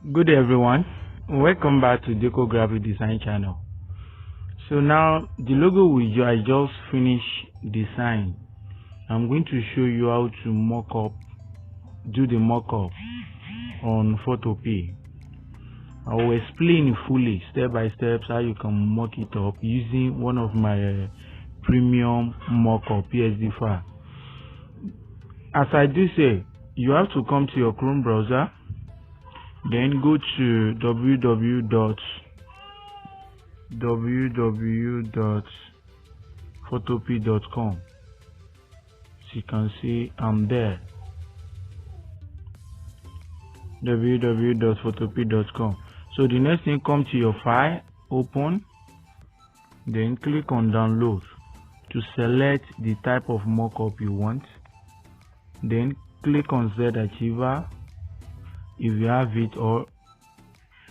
Good day everyone, welcome back to Diko Graphics design channel. So now the logo I just finished design. I'm going to show you how to do the mock-up on Photopea. I will explain fully step by step how you can mock it up using one of my premium mock-up PSD file. As I do say, you have to come to your Chrome browser, then go to www.photopea.com. So you can see I'm there. www.photopea.com. So the next thing, come to your file, open, then click on download to select the type of mockup you want. Then click on Z Achiever if you have it, or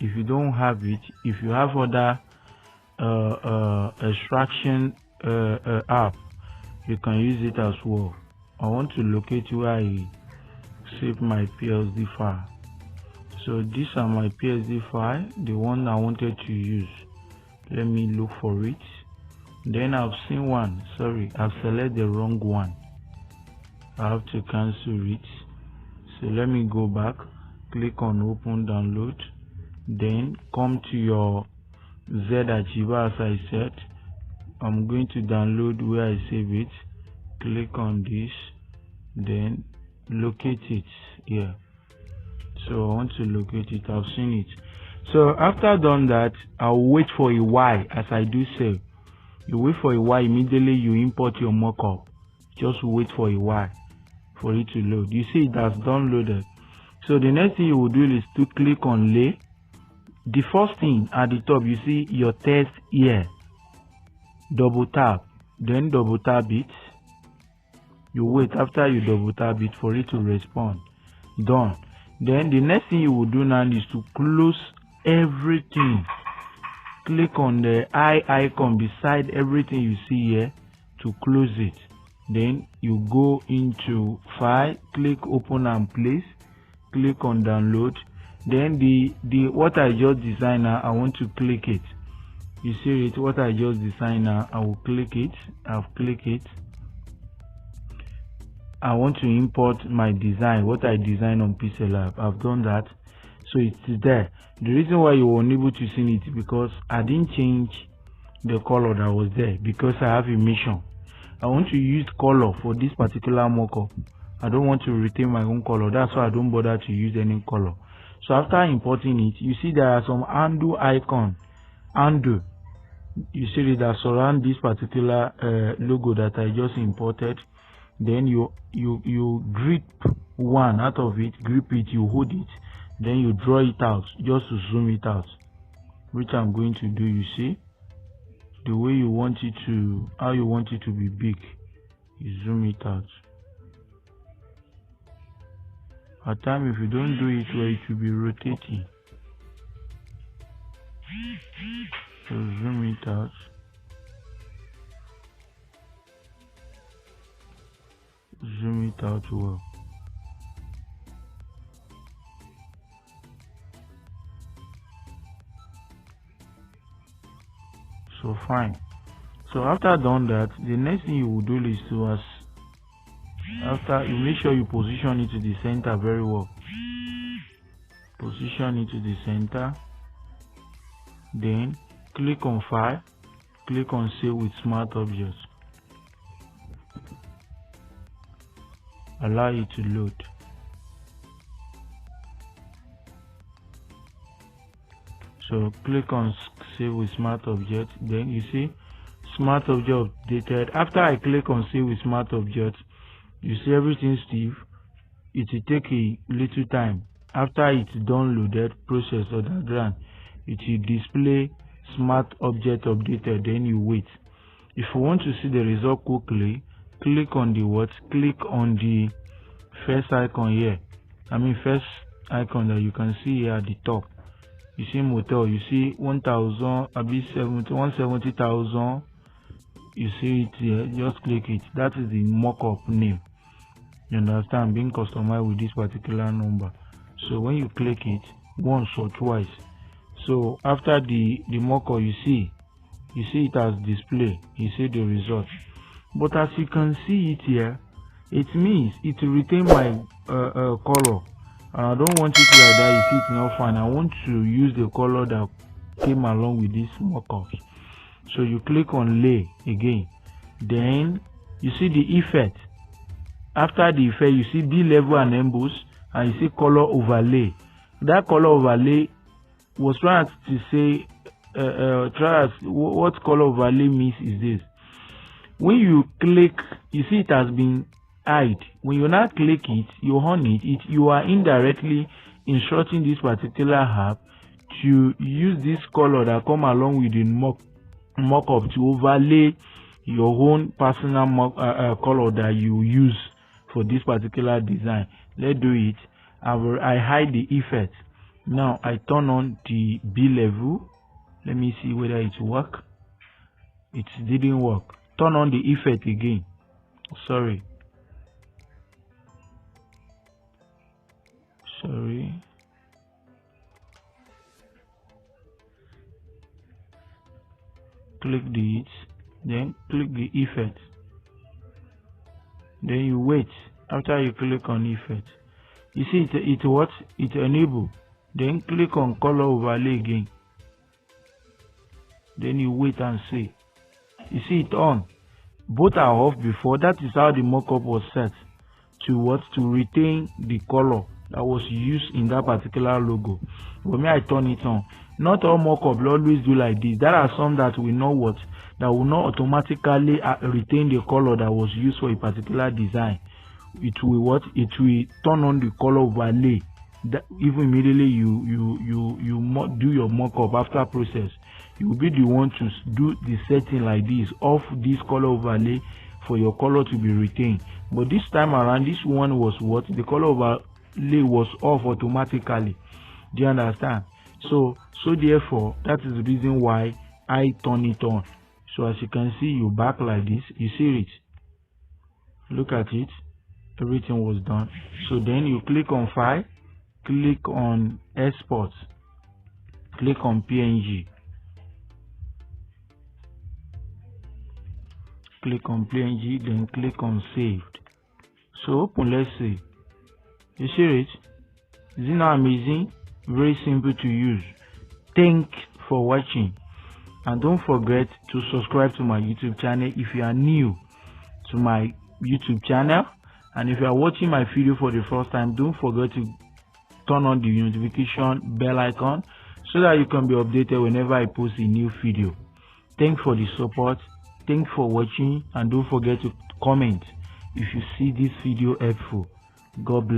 if you don't have it, if you have other extraction app, you can use it as well. I want to locate where I save my PSD file. So these are my PSD file, the one I wanted to use. Let me look for it. Then I've seen one, sorry, I've selected the wrong one. I have to cancel it. So let me go back, click on open download, then come to your Z Achiever. As I said, I'm going to download where I save it. Click on this, then locate it here. So I want to locate it. I've seen it. So after done that, I'll wait for a while. As I do say, you wait for a while, immediately you import your mockup. Just wait for a while for it to load. You see it has downloaded. So the next thing you will do is to click on lay. The first thing at the top, you see your text here. Double tap, then double tap it. You wait after you double tap it for it to respond. Done. Then the next thing you will do now is to close everything. Click on the eye icon beside everything you see here to close it. Then you go into file, click open and place, click on download. Then the what I just designed now, I want to click it. You see it, what I just designed now, I will click it. I've clicked it. I want to import my design, what I designed on Pixellab. I've done that, so it's there. The reason why you were unable to see it because I didn't change the color that was there, because I have a mission. I want to use color for this particular mockup. I don't want to retain my own color. That's why I don't bother to use any color. So after importing it, you see there are some undo icon. Undo. You see that surround this particular logo that I just imported. Then you grip one out of it, grip it, you hold it, then you draw it out just to zoom it out, which I'm going to do. You see the way you want it to, how you want it to be big, you zoom it out. At times, if you don't do it well, it will be rotating. So zoom it out. Zoom it out well. So fine. So after done that, the next thing you will do is to after you make sure you position it to the center very well. Position it to the center. Then click on file, click on save with smart objects. Allow it to load. So click on save with smart object. Then you see smart object updated. After I click on save with smart object, you see everything stiff. It will take a little time. After it's downloaded, process or diagram, it will display smart object updated. Then you wait. If you want to see the result quickly, click on the what? Click on the first icon here. First icon that you can see here at the top. You see motel, you see 170,000. You see it here, just click it. That is the mock-up name. You understand? Being customized with this particular number. So when you click it, once or twice. So after the mockup, you see it as display, you see the result. But as you can see it here, it means it will retain my color, and I don't want it like that. You see it's not fine. I want to use the color that came along with this mockup. So you click on lay again, then you see the effect. After the effect, you see B level and emboss, and you see color overlay. That color overlay was trying to say what color overlay means is this. When you click, you see it has been hide. When you now click it, you on it, you are indirectly instructing this particular app to use this color that come along with the mockup to overlay your own personal color that you use for this particular design. Let's do it. I hide the effect. Now I turn on the B level. Let me see whether it work. It didn't work. Turn on the effect again. Sorry. Click the then click the effect. Then you wait. After you click on effect, you see it enable. Then click on color overlay again. Then you wait and see. You see it on. Both are off before. That is how the mockup was set to retain the color that was used in that particular logo. But me, I turn it on. Not all mockup will always do like this. There are some that will not automatically retain the color that was used for a particular design. It will turn on the color overlay. That even immediately you do your mockup after process, you will be the one to do the setting like this, off this color overlay for your color to be retained. But this time around, this one was the color overlay was off automatically. Do you understand? So therefore, that is the reason why I turn it on. So as you can see, you back like this, you see it. Look at it. Everything was done. So then you click on file, click on export, click on PNG, click on PNG, then click on saved. So open, let's see. You see it? Is it not amazing? Very simple to use. Thanks for watching, and don't forget to subscribe to my YouTube channel if you are new to my YouTube channel. And if you are watching my video for the first time, don't forget to turn on the notification bell icon so that you can be updated whenever I post a new video. Thanks for the support. Thanks for watching, and don't forget to comment if you see this video helpful. God bless.